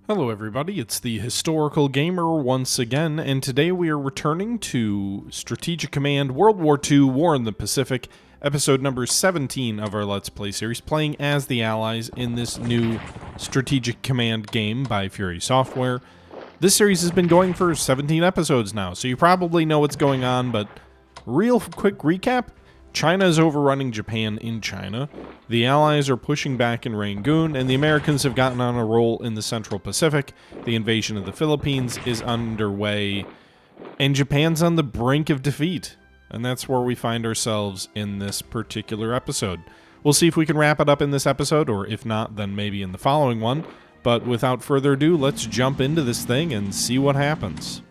Hello everybody, it's the Historical Gamer once again, and today we are returning to Strategic Command World War II War in the Pacific, episode number 17 of our Let's Play series, playing as the Allies in this new Strategic Command game by Fury Software. This series has been going for 17 episodes now, so you probably know what's going on, but real quick recap. China is overrunning Japan in China, the Allies are pushing back in Rangoon, and the Americans have gotten on a roll in the Central Pacific. The invasion of the Philippines is underway, and Japan's on the brink of defeat. And that's where we find ourselves in this particular episode. We'll see if we can wrap it up in this episode, or if not, then maybe in the following one. But without further ado, let's jump into this thing and see what happens.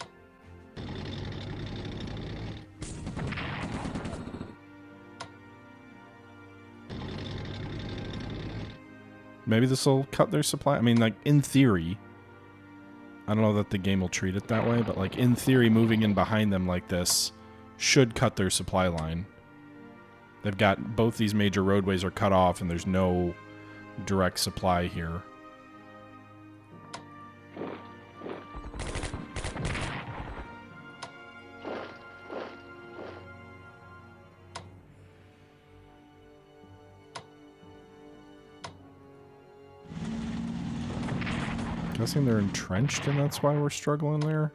Maybe this will cut their supply. I mean, like, in theory, I don't know that the game will treat it that way, but, like, in theory, moving in behind them like this should cut their supply line. They've got both these major roadways are cut off, and there's no direct supply here. Guessing they're entrenched and that's why we're struggling there.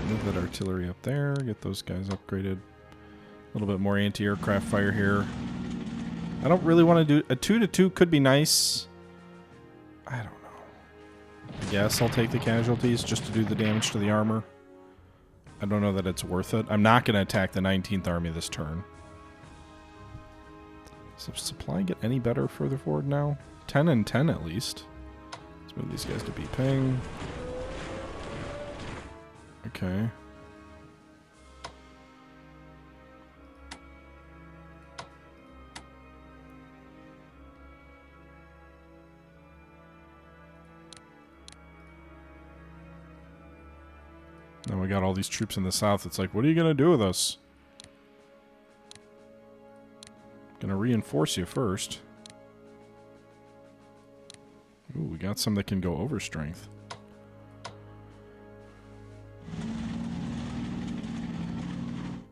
Move that artillery up there, get those guys upgraded. A little bit more anti-aircraft fire here. I don't really want to do... A 2-2 could be nice. I don't know. I guess I'll take the casualties just to do the damage to the armor. I don't know that it's worth it. I'm not going to attack the 19th Army this turn. Does the supply get any better further forward now? 10 and 10 at least. Let's move these guys to B-Ping. Okay. Now we got all these troops in the south. It's like, what are you going to do with us? Gonna reinforce you first. Ooh, we got some that can go over strength.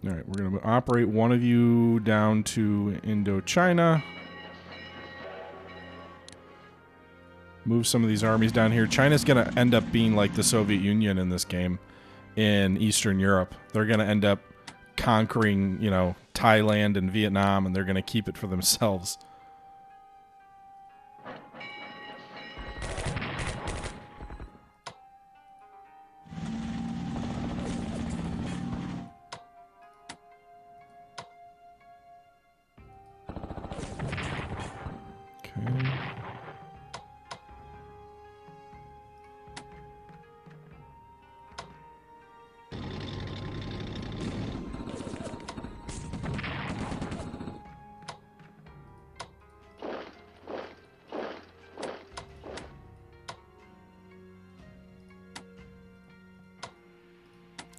Alright, we're going to operate one of you down to Indochina. Move some of these armies down here. China's going to end up being like the Soviet Union in this game in Eastern Europe. They're going to end up conquering, you know, Thailand and Vietnam, and they're going to keep it for themselves.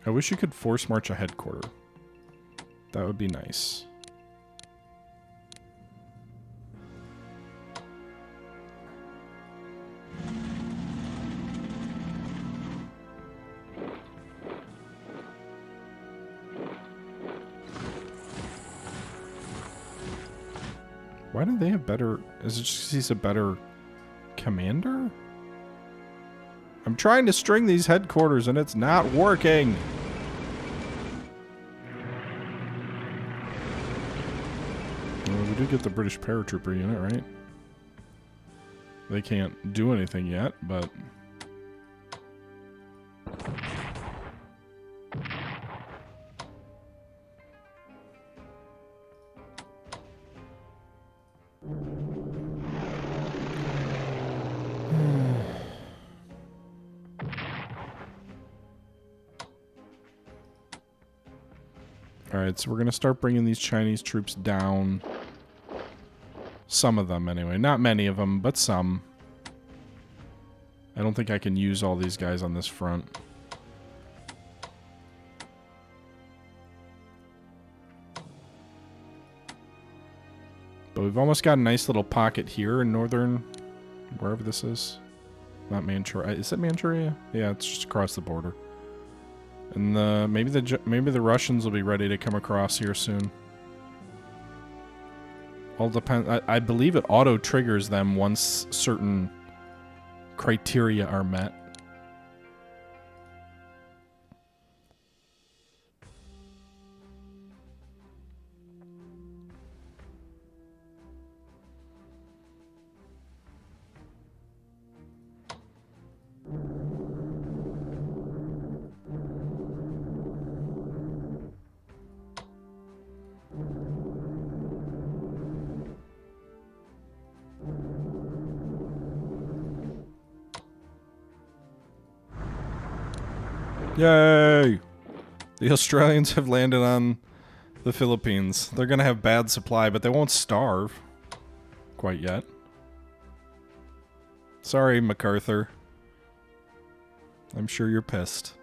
I wish you could force march a headquarter. That would be nice. Why do they have better... Is it just 'cause he's a better commander? I'm trying to string these headquarters and it's not working. Well, we do get the British paratrooper unit, right? They can't do anything yet, but Alright, so we're going to start bringing these Chinese troops down. Some of them, anyway. Not many of them, but some. I don't think I can use all these guys on this front. But we've almost got a nice little pocket here in northern... wherever this is. Not Manchuria. Is it Manchuria? Yeah, it's just across the border. And maybe the Russians will be ready to come across here soon. All depends. I believe it auto triggers them once certain criteria are met. Yay! The Australians have landed on the Philippines. They're gonna have bad supply, but they won't starve. Quite yet. Sorry, MacArthur. I'm sure you're pissed.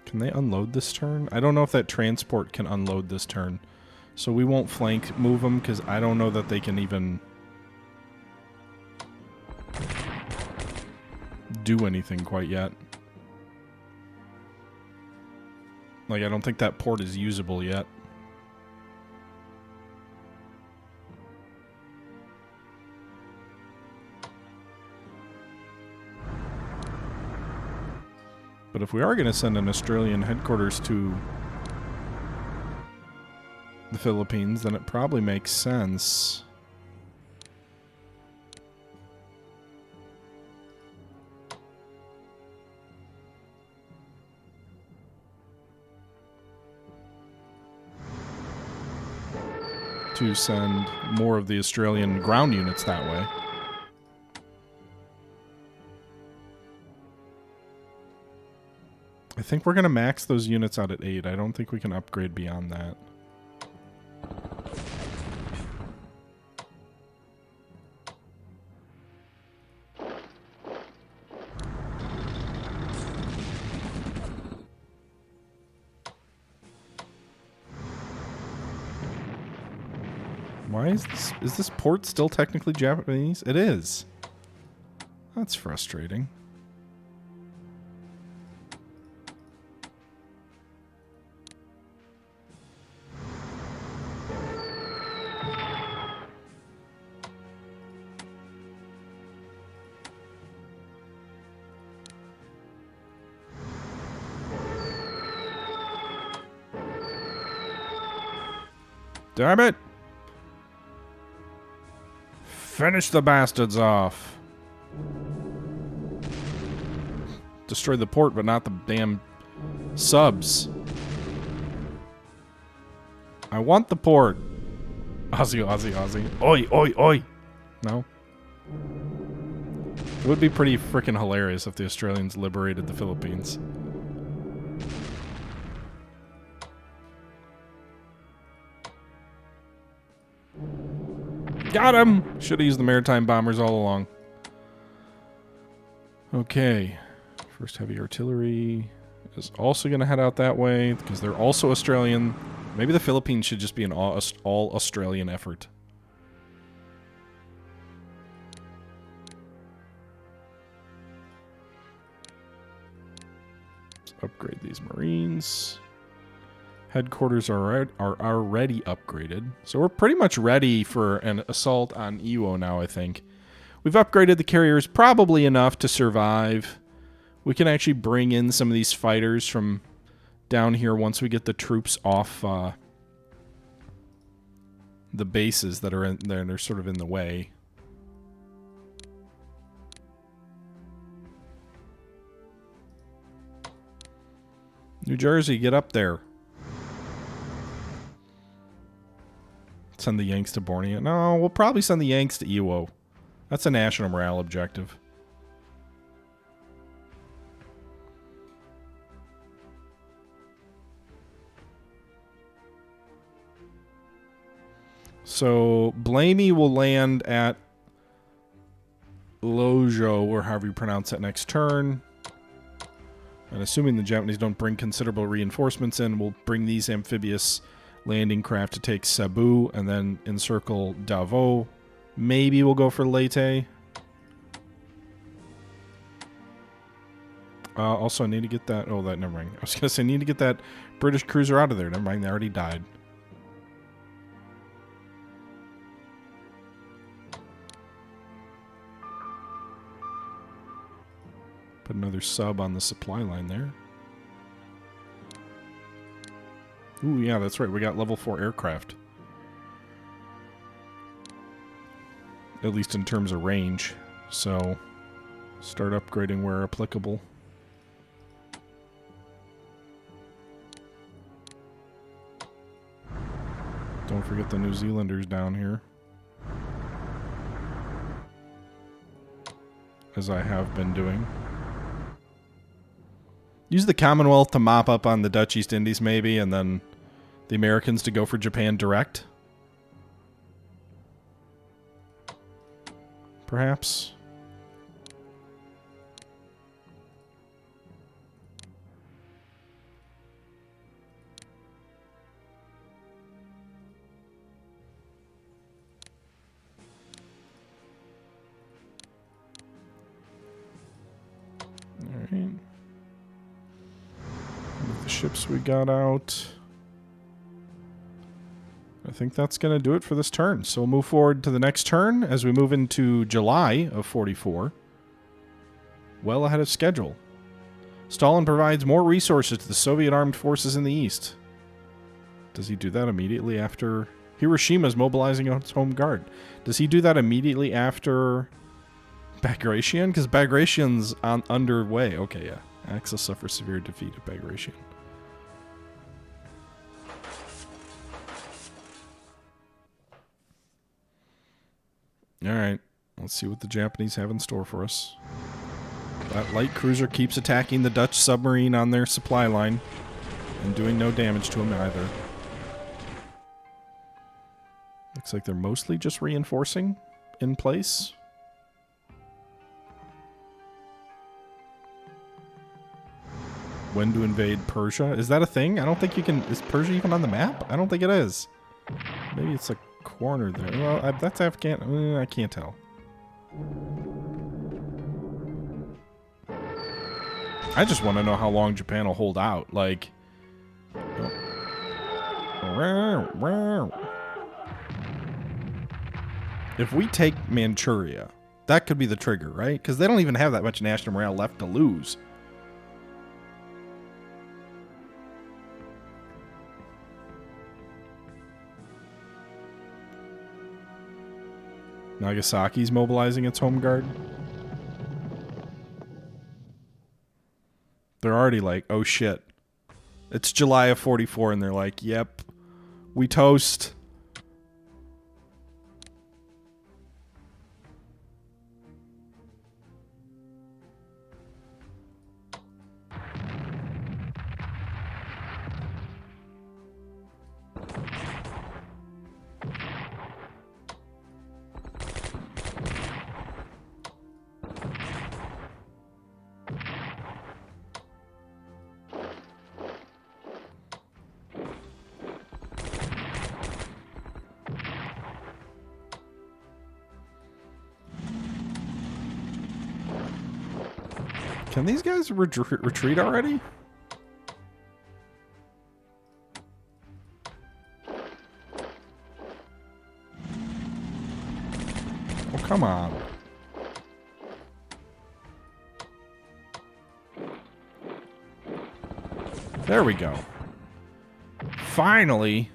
Can they unload this turn? I don't know if that transport can unload this turn. So we won't flank move them because I don't know that they can even do anything quite yet. Like, I don't think that port is usable yet. But if we are going to send an Australian headquarters to the Philippines, then it probably makes sense. To send more of the Australian ground units that way. I think we're going to max those units out at 8. I don't think we can upgrade beyond that. Why is this port still technically Japanese? It is. That's frustrating. Damn it! Finish the bastards off. Destroy the port, but not the damn subs. I want the port. Aussie, Aussie, Aussie. Oi, oi, oi. No? It would be pretty freaking hilarious if the Australians liberated the Philippines. Got him! Should have used the maritime bombers all along. Okay. First heavy artillery is also going to head out that way because they're also Australian. Maybe the Philippines should just be an all Australian effort. Let's upgrade these Marines. Headquarters are already upgraded. So we're pretty much ready for an assault on Iwo now, I think. We've upgraded the carriers probably enough to survive. We can actually bring in some of these fighters from down here once we get the troops off the bases that are in there. They're sort of in the way. New Jersey, get up there. Send the Yanks to Borneo. No, we'll probably send the Yanks to Iwo. That's a national morale objective. So, Blamey will land at Lojo, or however you pronounce that, next turn. And assuming the Japanese don't bring considerable reinforcements in, we'll bring these amphibious landing craft to take Cebu and then encircle Davao. Maybe we'll go for Leyte. Also, I need to get that... Oh, that... Never mind. I was going to say, I need to get that British cruiser out of there. Never mind, they already died. Put another sub on the supply line there. Ooh, yeah, that's right. We got level 4 aircraft. At least in terms of range. So, start upgrading where applicable. Don't forget the New Zealanders down here. As I have been doing. Use the Commonwealth to mop up on the Dutch East Indies, maybe, and then the Americans to go for Japan direct. Perhaps. All right. The ships we got out. I think that's going to do it for this turn. So we'll move forward to the next turn as we move into July of 44. Well ahead of schedule. Stalin provides more resources to the Soviet armed forces in the east. Does he do that immediately after... Hiroshima's mobilizing its home guard. Does he do that immediately after Bagration? Because Bagration's underway. Okay, yeah. Axis suffers severe defeat at Bagration. Alright, let's see what the Japanese have in store for us. That light cruiser keeps attacking the Dutch submarine on their supply line and doing no damage to him either. Looks like they're mostly just reinforcing in place. When to invade Persia? Is that a thing? I don't think you can... Is Persia even on the map? I don't think it is. Maybe it's like corner there. Well, that's Afghan. I can't tell. I just want to know how long Japan will hold out. Like, if we take Manchuria, that could be the trigger, right? Because they don't even have that much national morale left to lose. Nagasaki's mobilizing its home guard. They're already like, oh shit. It's July of 44 and they're like, yep, we toast. Can these guys retreat already? Oh, come on. There we go. Finally.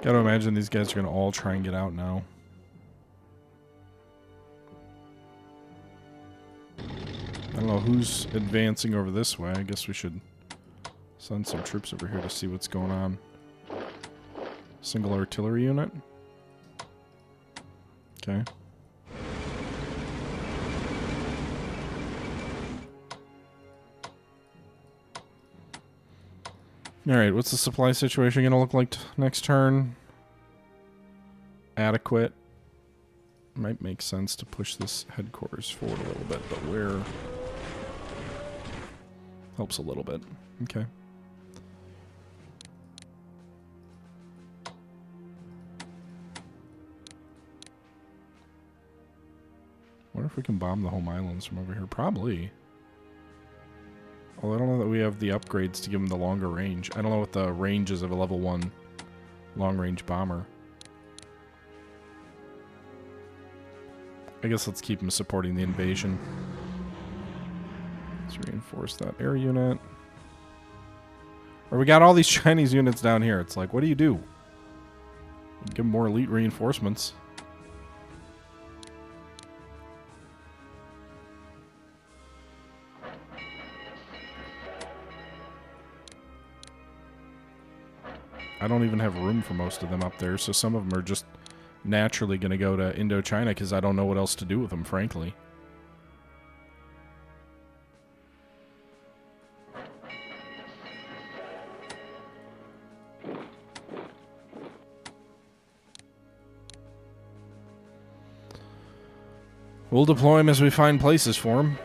Gotta imagine these guys are gonna all try and get out now. I don't know who's advancing over this way. I guess we should send some troops over here to see what's going on. Single artillery unit. Okay. Alright, what's the supply situation gonna look like next turn? Adequate. Might make sense to push this headquarters forward a little bit, but where? Helps a little bit. Okay. Wonder if we can bomb the home islands from over here. Probably. Well, I don't know that we have the upgrades to give them the longer range. I don't know what the range is of a level 1 long-range bomber. I guess let's keep them supporting the invasion. Let's reinforce that air unit. Or we got all these Chinese units down here. It's like, what do you do? Give them more elite reinforcements. I don't even have room for most of them up there, so some of them are just naturally going to go to Indochina because I don't know what else to do with them, frankly. We'll deploy them as we find places for them.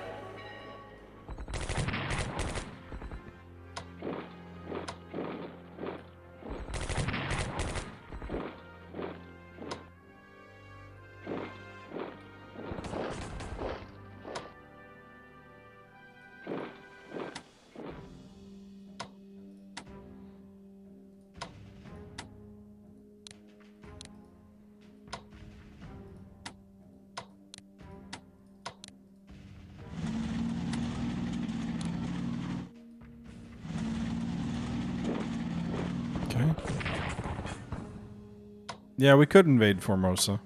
Yeah, we could invade Formosa.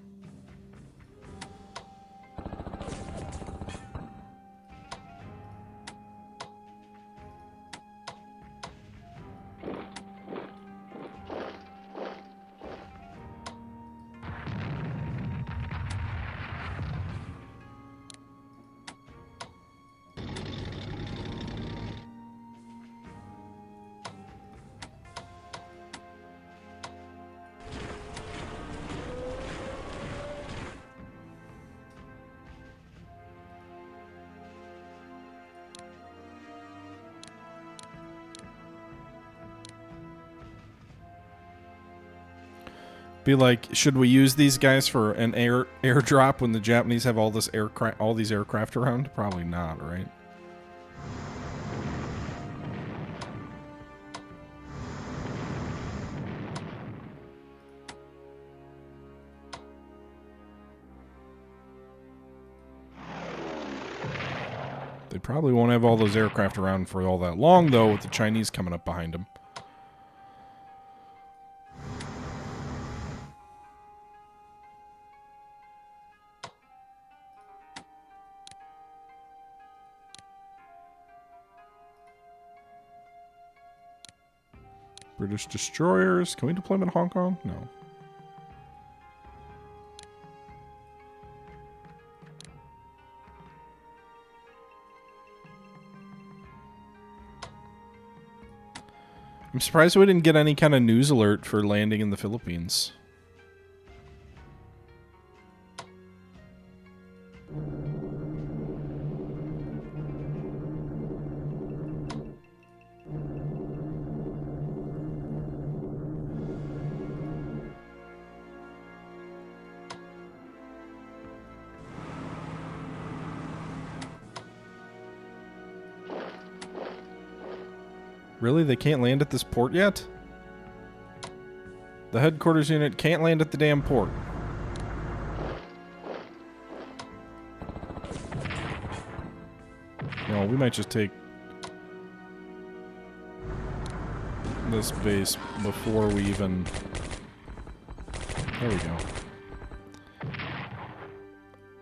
Be like, should we use these guys for an airdrop when the Japanese have all these aircraft around? Probably not, right? They probably won't have all those aircraft around for all that long, though, with the Chinese coming up behind them. British destroyers. Can we deploy them in Hong Kong? No. I'm surprised we didn't get any kind of news alert for landing in the Philippines. Really? They can't land at this port yet? The headquarters unit can't land at the damn port. No, we might just take this base before we even There we go.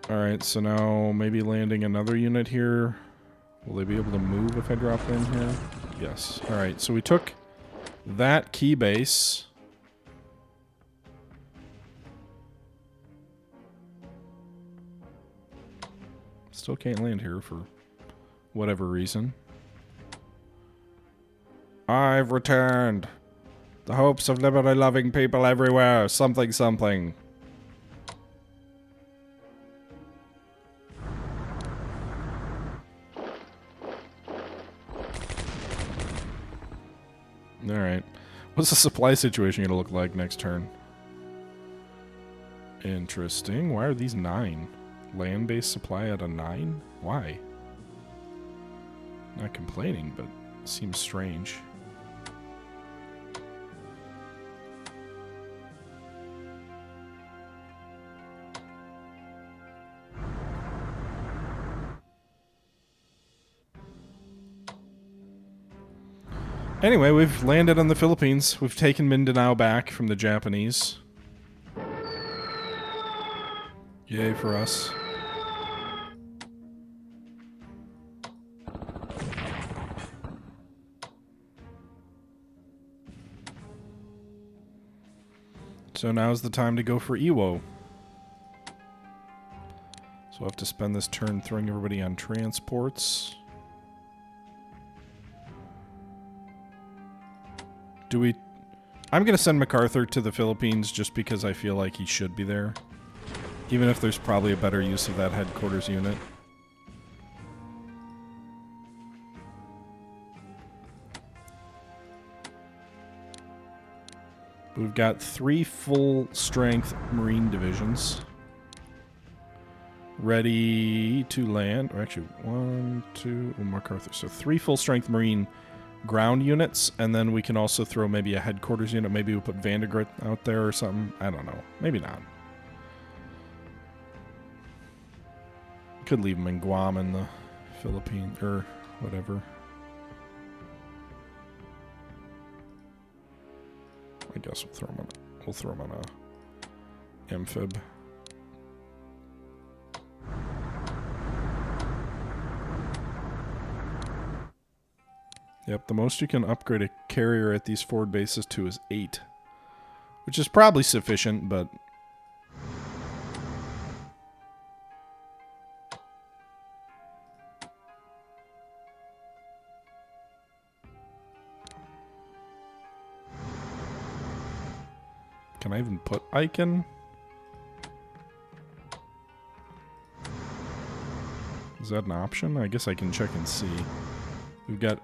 Alright, so now maybe landing another unit here. Will they be able to move if I drop in here? Yes. Alright, so we took that key base. Still can't land here for whatever reason. I've returned. The hopes of liberty-loving people everywhere. Something, something. Alright. What's the supply situation going to look like next turn? Interesting. Why are these 9? Land-based supply at a 9? Why? Not complaining, but it seems strange. Anyway, we've landed on the Philippines. We've taken Mindanao back from the Japanese. Yay for us. So now's the time to go for Iwo. So we'll have to spend this turn throwing everybody on transports. Do we... I'm going to send MacArthur to the Philippines just because I feel like he should be there. Even if there's probably a better use of that headquarters unit. We've got 3 full-strength Marine divisions ready to land. Or actually, 1, 2... Oh, MacArthur. So 3 full-strength Marine ground units, and then we can also throw maybe a headquarters unit. Maybe we'll put Vandegrift out there or something. I don't know. Maybe not. Could leave them in Guam in the Philippines, or whatever. I guess we'll throw them on a amphib. Yep, the most you can upgrade a carrier at these forward bases to is 8. Which is probably sufficient, but... Can I even put Icon? Is that an option? I guess I can check and see. We've got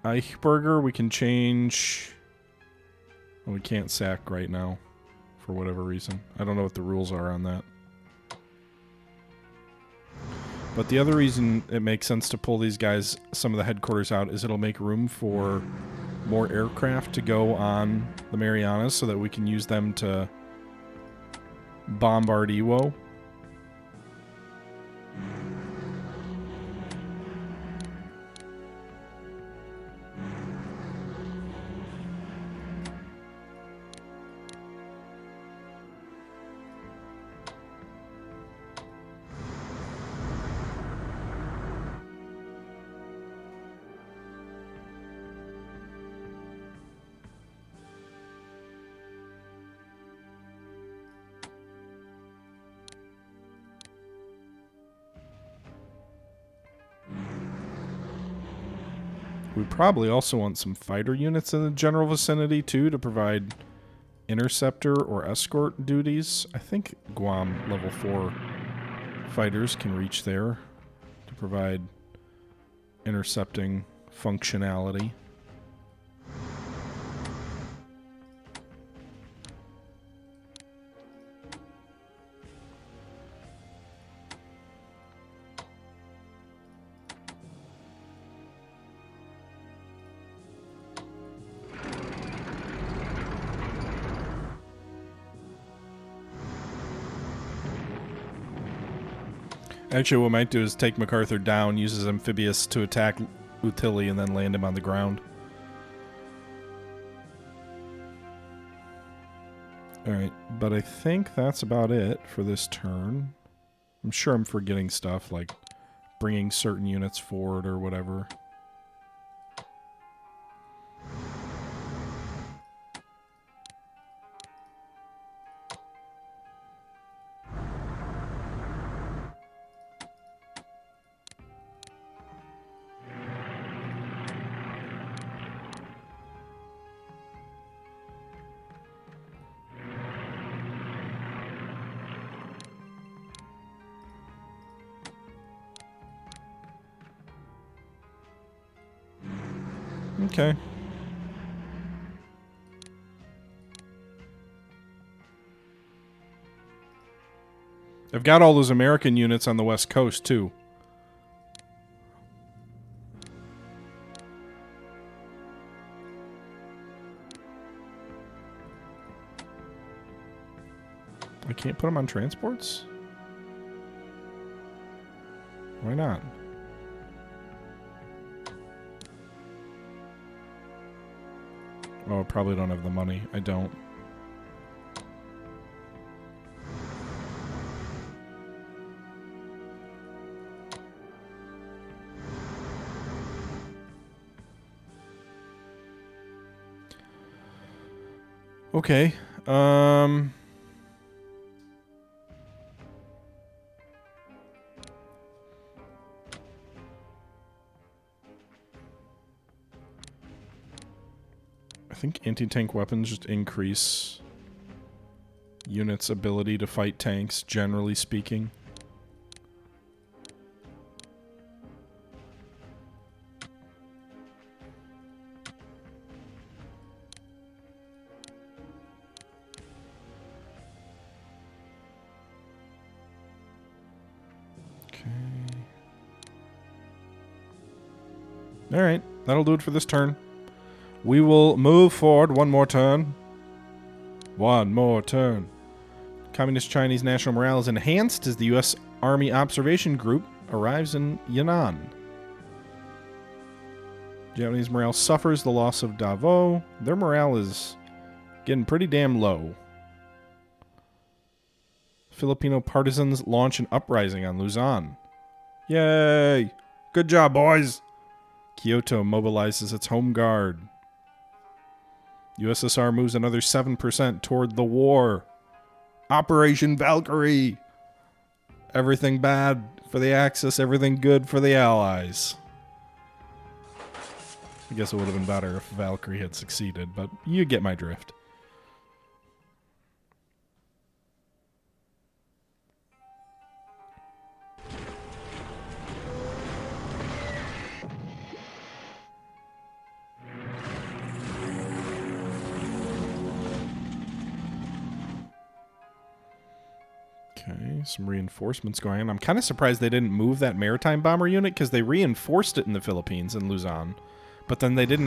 Eichberger. We can change... Well, we can't sack right now for whatever reason. I don't know what the rules are on that. But the other reason it makes sense to pull these guys, some of the headquarters out, is it'll make room for more aircraft to go on the Marianas so that we can use them to bombard Iwo. We probably also want some fighter units in the general vicinity, too, to provide interceptor or escort duties. I think Guam level 4 fighters can reach there to provide intercepting functionality. Actually, what we might do is take MacArthur down, use his amphibious to attack Utili, and then land him on the ground. Alright, but I think that's about it for this turn. I'm sure I'm forgetting stuff, like bringing certain units forward or whatever. Okay. I've got all those American units on the West Coast, too. I can't put them on transports? Why not? Oh, I probably don't have the money. I don't. Okay. I think anti-tank weapons just increase units' ability to fight tanks, generally speaking. Okay. Alright, that'll do it for this turn. We will move forward one more turn. One more turn. Communist Chinese national morale is enhanced as the U.S. Army Observation Group arrives in Yan'an. Japanese morale suffers the loss of Davao. Their morale is getting pretty damn low. Filipino partisans launch an uprising on Luzon. Yay! Good job, boys! Kyoto mobilizes its home guard. USSR moves another 7% toward the war. Operation Valkyrie! Everything bad for the Axis, everything good for the Allies. I guess it would have been better if Valkyrie had succeeded, but you get my drift. Okay, some reinforcements going on. I'm kind of surprised they didn't move that maritime bomber unit because they reinforced it in the Philippines in Luzon, but then they didn't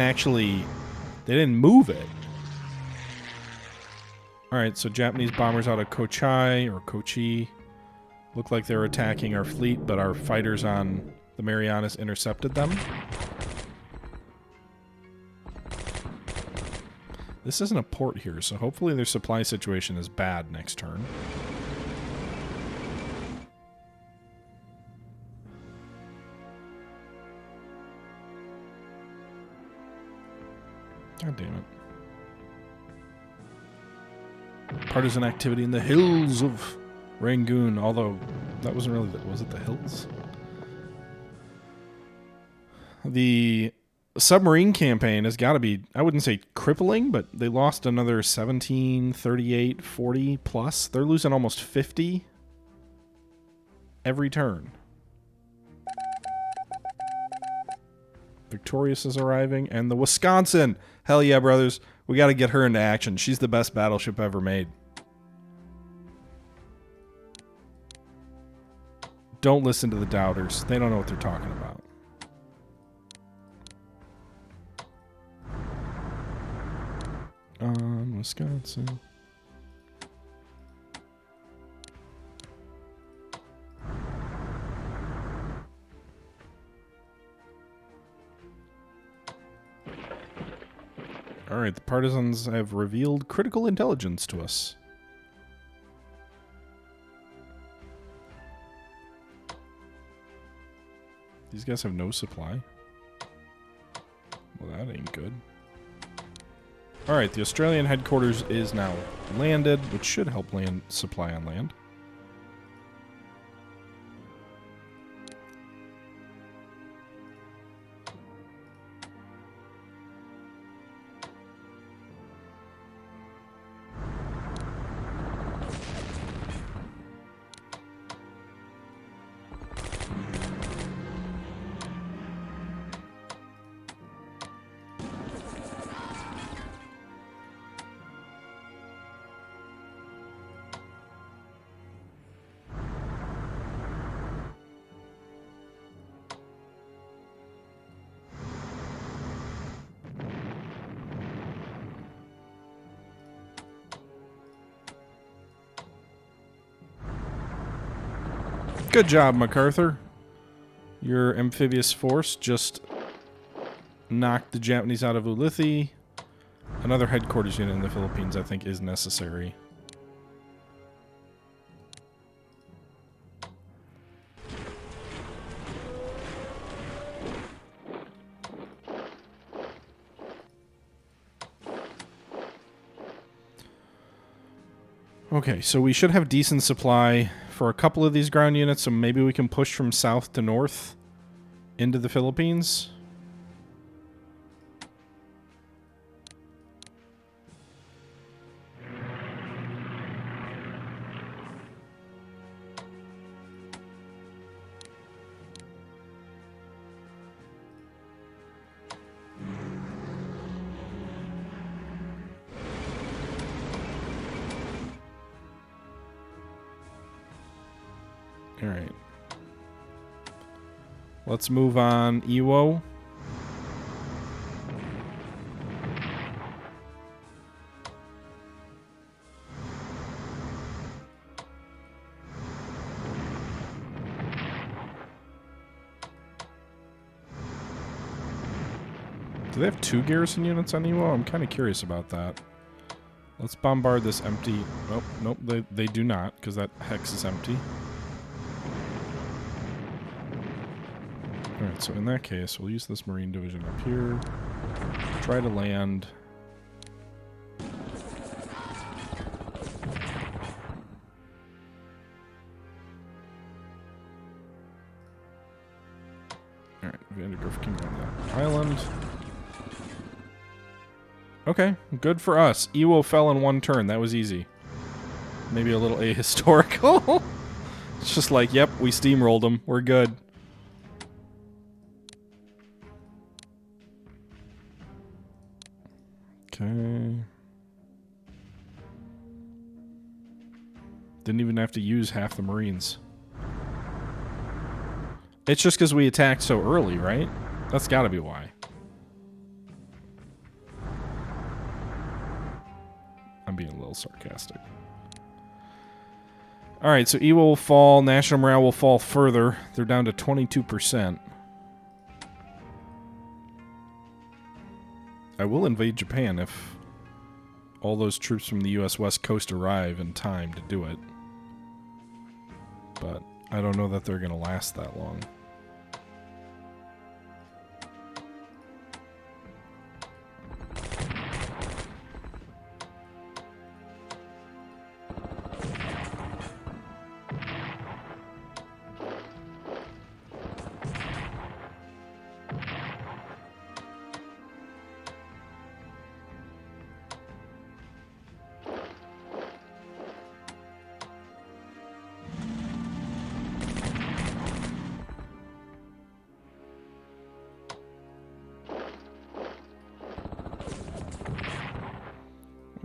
move it. All right, so Japanese bombers out of Kochi or Kochi look like they're attacking our fleet, but our fighters on the Marianas intercepted them. This isn't a port here, so hopefully their supply situation is bad next turn. God damn it. Partisan activity in the hills of Rangoon, although that wasn't really was it the hills? The submarine campaign has got to be, I wouldn't say crippling, but they lost another 17, 38, 40 plus. They're losing almost 50 every turn. Victorious is arriving, and the Wisconsin. Hell yeah, brothers. We got to get her into action. She's the best battleship ever made. Don't listen to the doubters. They don't know what they're talking about. On Wisconsin. Alright, the partisans have revealed critical intelligence to us. These guys have no supply. Well, that ain't good. Alright, the Australian headquarters is now landed, which should help land supply on land. Good job, MacArthur. Your amphibious force just knocked the Japanese out of Ulithi. Another headquarters unit in the Philippines, I think, is necessary. Okay, so we should have decent supply for a couple of these ground units, so maybe we can push from south to north into the Philippines. Alright. Let's move on. Iwo. Do they have 2 garrison units on Iwo? I'm kind of curious about that. Let's bombard this empty... Oh, nope, they do not, because that hex is empty. Alright, so in that case, we'll use this Marine Division up here. Try to land. Alright, Vandergriff can go on that island. Okay, good for us. Iwo fell in 1 turn. That was easy. Maybe a little ahistorical. It's just like, yep, we steamrolled them. We're good. Okay. Didn't even have to use half the Marines. It's just because we attacked so early, right? That's gotta be why. I'm being a little sarcastic. Alright, so Iwo will fall. National morale will fall further. They're down to 22%. I will invade Japan if all those troops from the U.S. West Coast arrive in time to do it. But I don't know that they're going to last that long.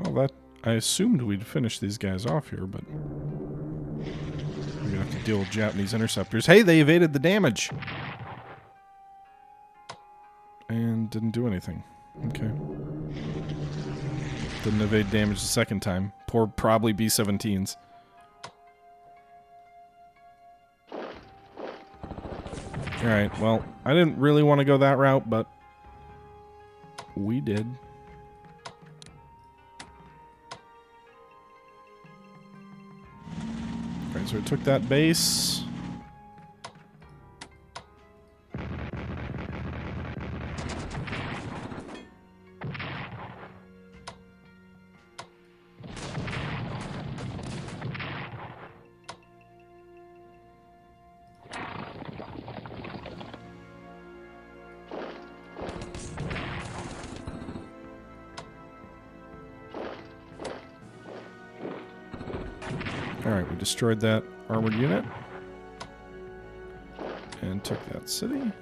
Well, I assumed we'd finish these guys off here, but we're gonna have to deal with Japanese interceptors. Hey, they evaded the damage! And didn't do anything. Okay. Didn't evade damage the second time. Poor probably B-17s. Alright, well, I didn't really want to go that route, but we did. Alright, so we took that base. Alright, we destroyed that armored unit. And took that city.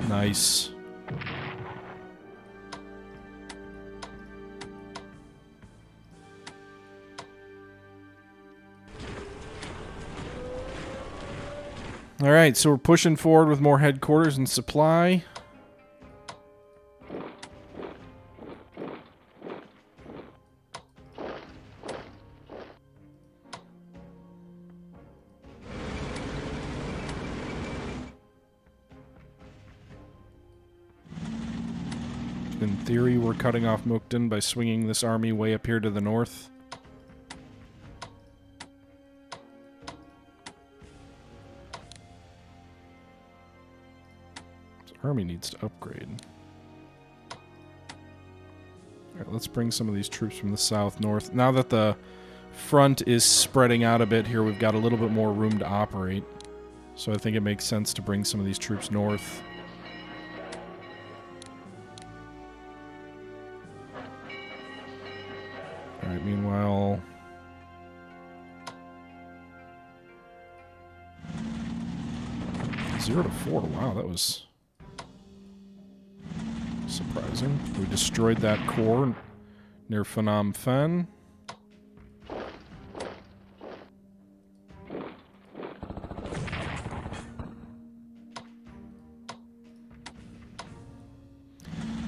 Nice. All right, so we're pushing forward with more headquarters and supply. In theory, we're cutting off Mukden by swinging this army way up here to the north. This army needs to upgrade. Alright, let's bring some of these troops from the south north. Now that the front is spreading out a bit here, we've got a little bit more room to operate. So I think it makes sense to bring some of these troops north. Alright, meanwhile... Zero to 4, wow, that was surprising. We destroyed that core near Phnom Penh.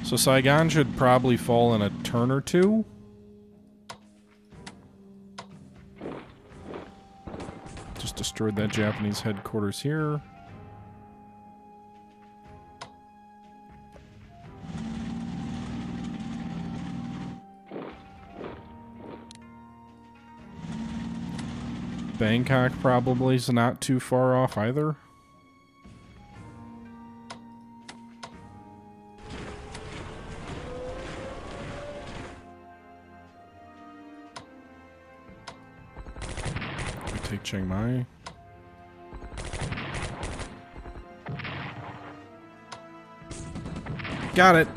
So Saigon should probably fall in a turn or two. Just destroyed that Japanese headquarters here. Bangkok probably is not too far off either. Take Chiang Mai. Got it.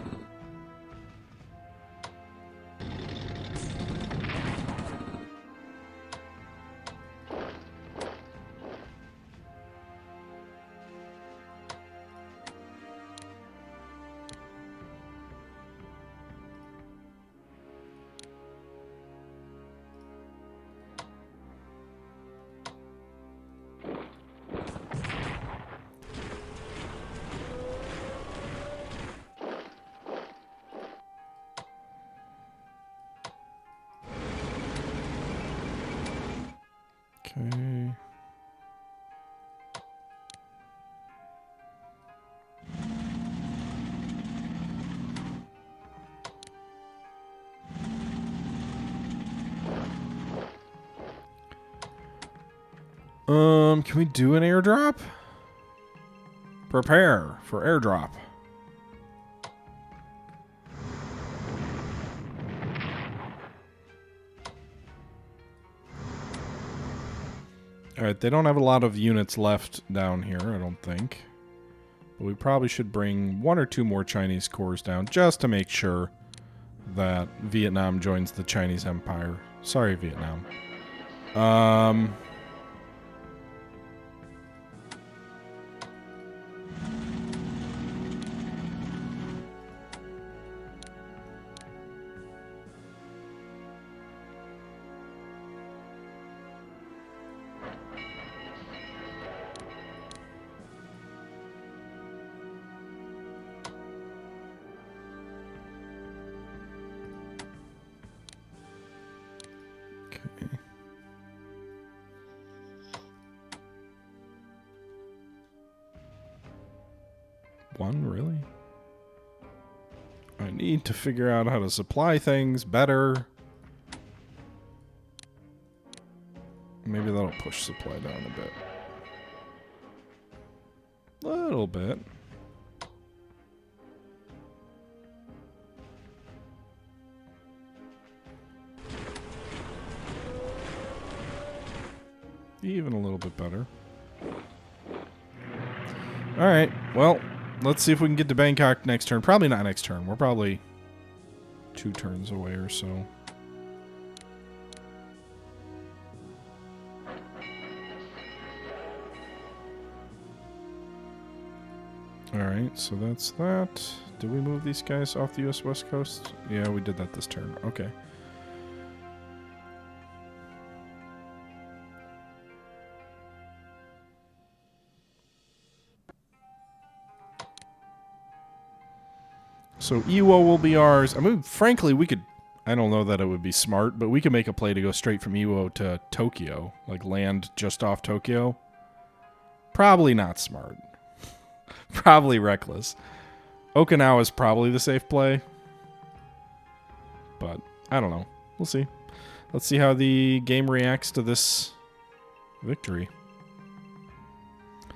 Okay. Can we do an airdrop? Prepare for airdrop. Alright, they don't have a lot of units left down here, I don't think. But we probably should bring 1 or 2 more Chinese corps down, just to make sure that Vietnam joins the Chinese Empire. Sorry, Vietnam. Okay. One, really? I need to figure out how to supply things better. Maybe that'll push supply down a bit. Little bit. Even a little bit better. Alright, well, Let's see if we can get to Bangkok next turn. Probably not next turn. We're probably 2 turns away or so. Alright, so that's that. Did we move these guys off the U.S. West Coast? Yeah, we did that this turn. Okay. So Iwo will be ours. I mean, frankly, we could... I don't know that it would be smart, but we could make a play to go straight from Iwo to Tokyo. Like, land just off Tokyo. Probably not smart. Probably reckless. Okinawa is probably the safe play. But, I don't know. We'll see. Let's see how the game reacts to this victory.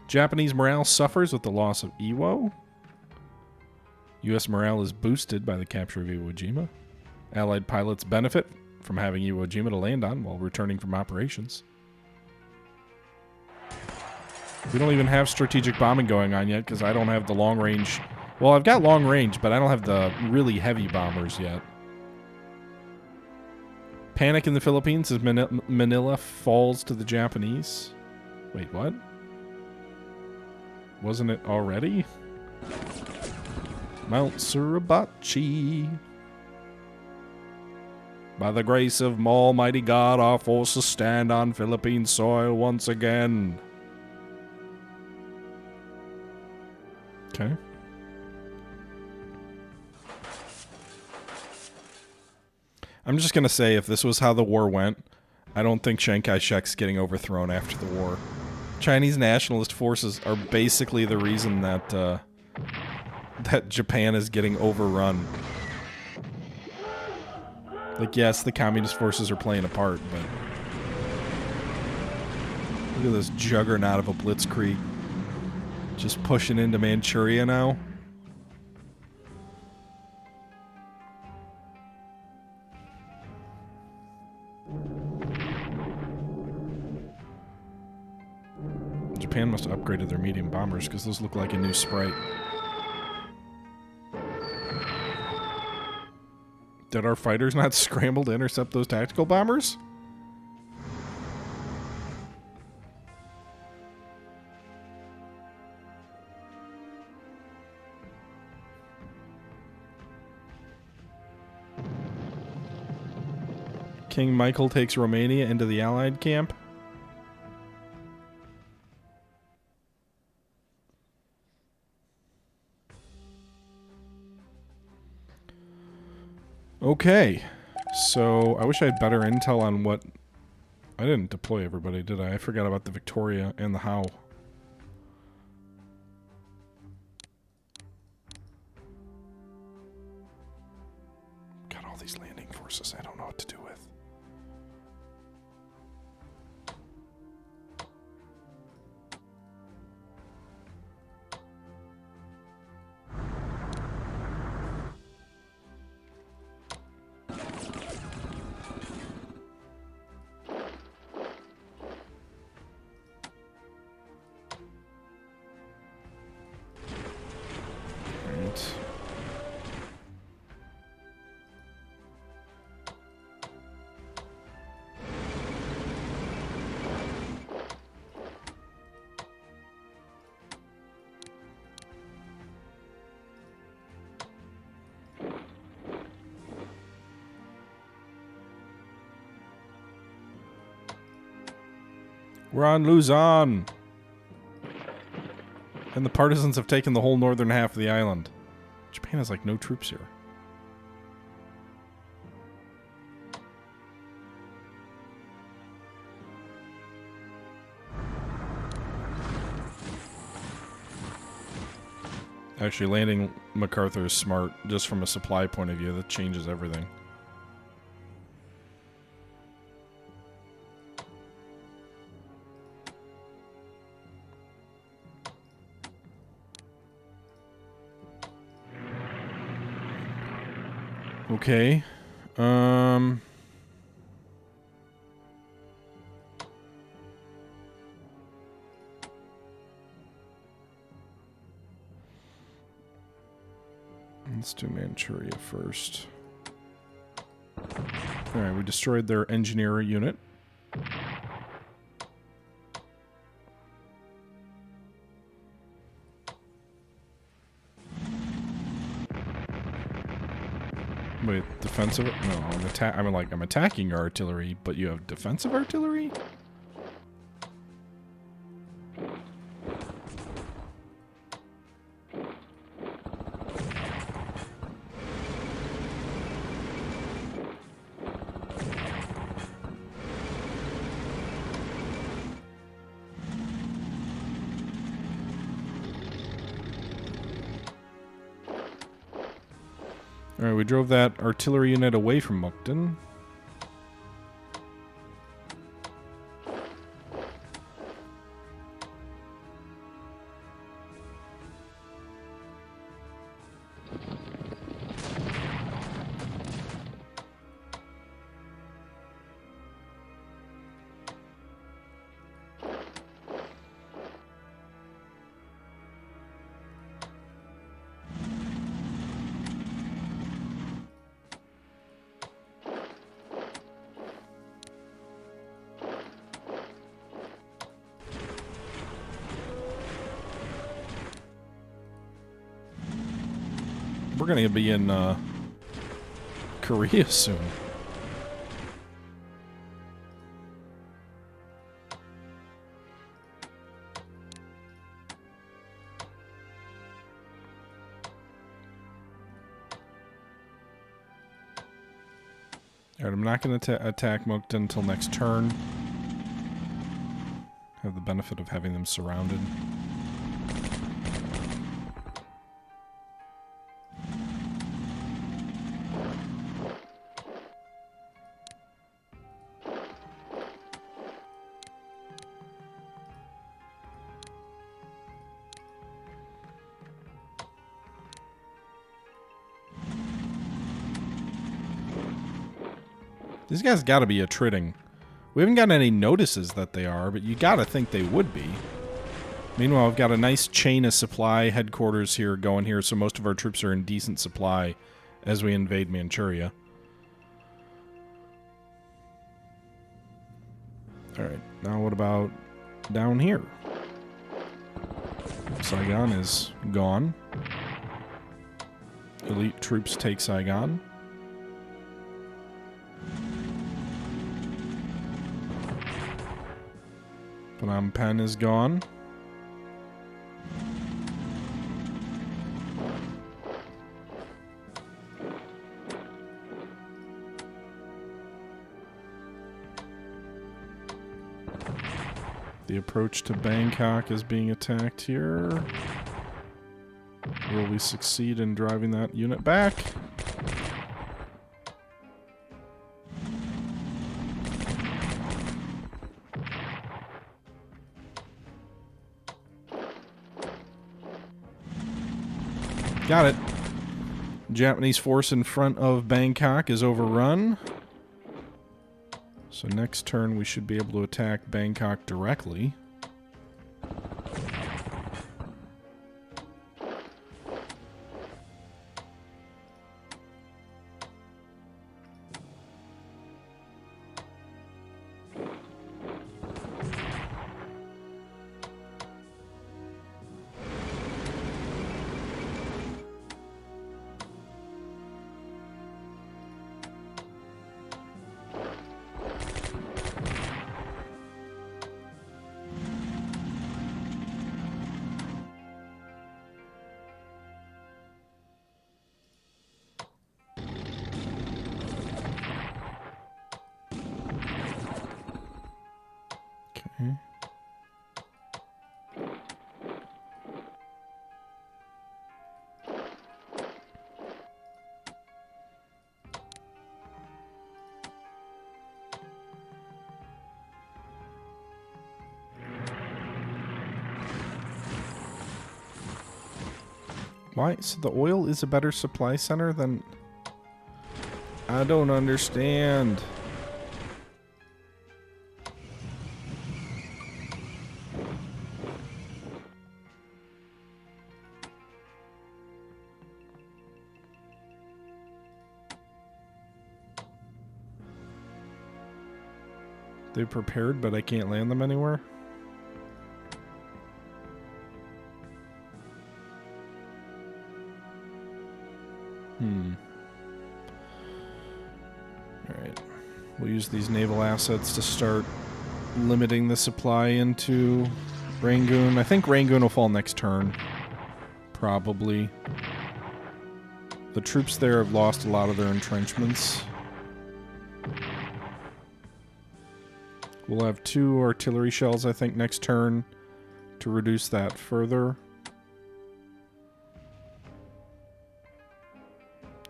Japanese morale suffers with the loss of Iwo. U.S. morale is boosted by the capture of Iwo Jima. Allied pilots benefit from having Iwo Jima to land on while returning from operations. We don't even have strategic bombing going on yet because I don't have the long range. Well, I've got long range, but I don't have the really heavy bombers yet. Panic in the Philippines as Manila falls to the Japanese. Wait, what? Wasn't it already? Mount Suribachi. By the grace of Almighty God, our forces stand on Philippine soil once again. Okay. I'm just going to say, if this was how the war went, I don't think Chiang Kai-shek's getting overthrown after the war. Chinese nationalist forces are basically the reason that, that Japan is getting overrun. Like, yes, the communist forces are playing a part, but... Look at this juggernaut of a blitzkrieg. Just pushing into Manchuria now. Japan must have upgraded their medium bombers because those look like a new sprite. Did our fighters not scramble to intercept those tactical bombers? King Michael takes Romania into the Allied camp. Okay, so I wish I had better intel on what... I didn't deploy everybody, did I? I forgot about the Victoria and the How. Got all these landing forces I don't know what to do with. We're on Luzon. And the partisans have taken the whole northern half of the island. Japan has like no troops here. Actually, landing MacArthur is smart, just from a supply point of view. That changes everything. Okay. Let's do Manchuria first. Alright, we destroyed their engineer unit. Wait, defensive? No, I'm attacking your artillery, but you have defensive artillery? Alright, we drove that artillery unit away from Mukden. We're gonna be in Korea soon. Alright, I'm not going to attack Mukden until next turn. Have the benefit of having them surrounded. These guys gotta be attriting. We haven't gotten any notices that they are, but you gotta think they would be. Meanwhile, we've got a nice chain of supply headquarters here going here, so most of our troops are in decent supply as we invade Manchuria. Alright, now what about down here? Saigon is gone. Elite troops take Saigon. Phnom Penh is gone. The approach to Bangkok is being attacked here. Will we succeed in driving that unit back? Got it. Japanese force in front of Bangkok is overrun. So next turn we should be able to attack Bangkok directly. Why? So the oil is a better supply center than... I don't understand. They've prepared, but I can't land them anywhere. Alright. We'll use these naval assets to start limiting the supply into Rangoon. I think Rangoon will fall next turn. Probably. The troops there have lost a lot of their entrenchments. We'll have 2 artillery shells, I think, next turn to reduce that further.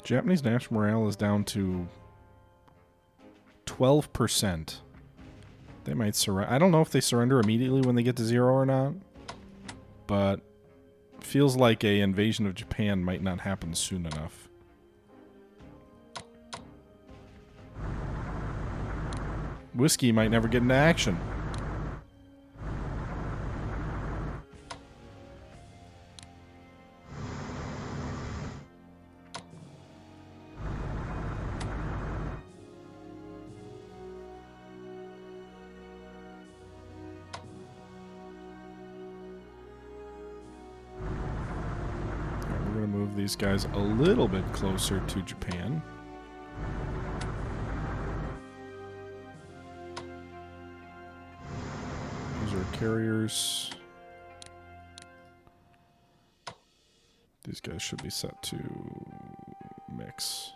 Japanese national morale is down to 12%. They might surrender. I don't know if they surrender immediately when they get to 0 or not, but feels like a invasion of Japan might not happen soon enough. Whiskey might never get into action. These guys a little bit closer to Japan. These are carriers. These guys should be set to mix.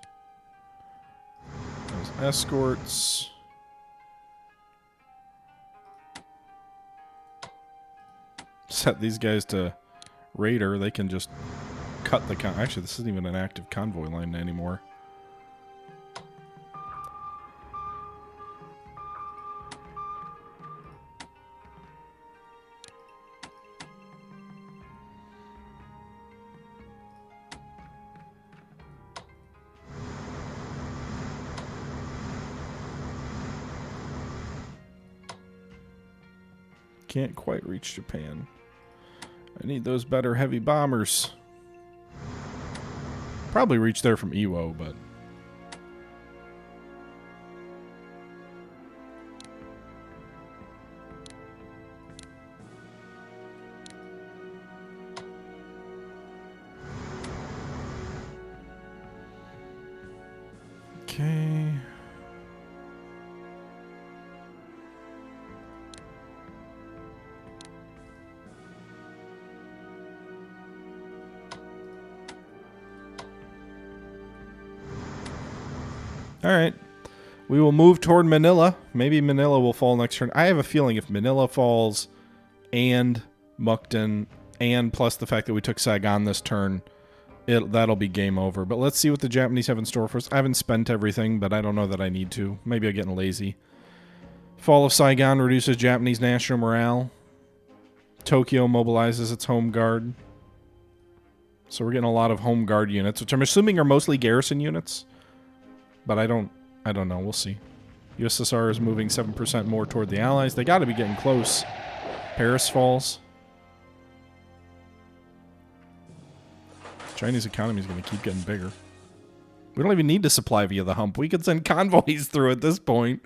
Those escorts. Set these guys to raider. They can just cut the actually, this isn't even an active convoy line anymore. Can't quite reach Japan. I need those better heavy bombers. Probably reach there from Iwo, but okay. All right. We will move toward Manila. Maybe Manila will fall next turn. I have a feeling if Manila falls and Mukden and plus the fact that we took Saigon this turn, that'll be game over. But let's see what the Japanese have in store for us. I haven't spent everything, but I don't know that I need to. Maybe I'm getting lazy. Fall of Saigon reduces Japanese national morale. Tokyo mobilizes its home guard. So we're getting a lot of home guard units, which I'm assuming are mostly garrison units. But I don't know. We'll see. USSR is moving 7% more toward the Allies. They got to be getting close. Paris falls. Chinese economy is going to keep getting bigger. We don't even need to supply via the hump. We could send convoys through at this point.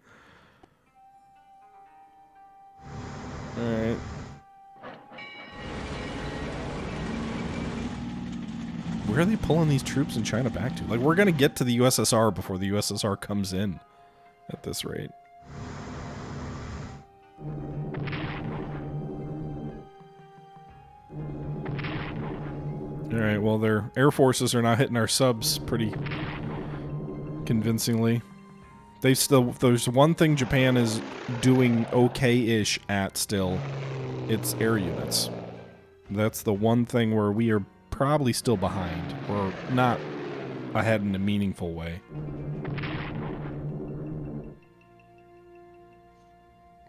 All right. Where are they pulling these troops in China back to? Like, we're going to get to the USSR before the USSR comes in at this rate. Alright, well, their air forces are now hitting our subs pretty convincingly. There's one thing Japan is doing okay-ish at still. It's air units. That's the one thing where we are probably still behind, or not ahead in a meaningful way.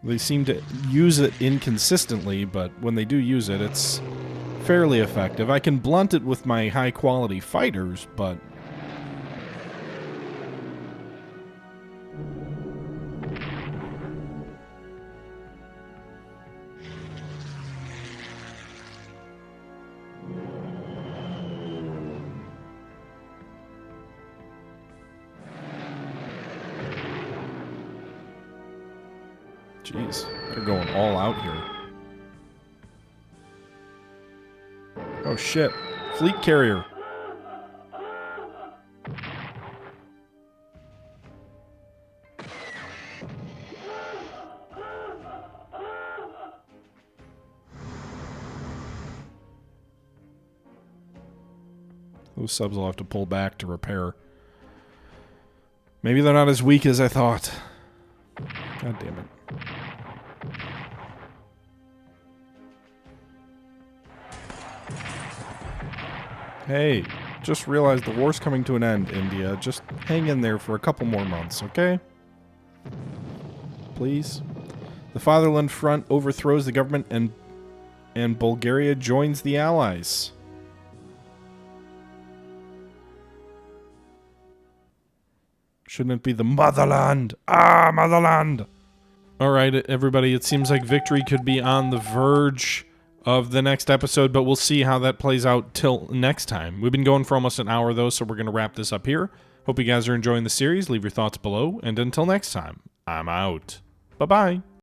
They seem to use it inconsistently, but when they do use it, it's fairly effective. I can blunt it with my high-quality fighters, but Jeez, they're going all out here. Oh shit, fleet carrier. Those subs will have to pull back to repair. Maybe they're not as weak as I thought. God damn it. Hey, just realized the war's coming to an end, India. Just hang in there for a couple more months, okay? Please? The Fatherland Front overthrows the government and Bulgaria joins the Allies. Shouldn't it be the motherland? Ah, motherland! Alright, everybody, it seems like victory could be on the verge of the next episode, but we'll see how that plays out till next time. We've been going for almost an hour, though, so we're going to wrap this up here. Hope you guys are enjoying the series. Leave your thoughts below, and until next time, I'm out. Bye-bye.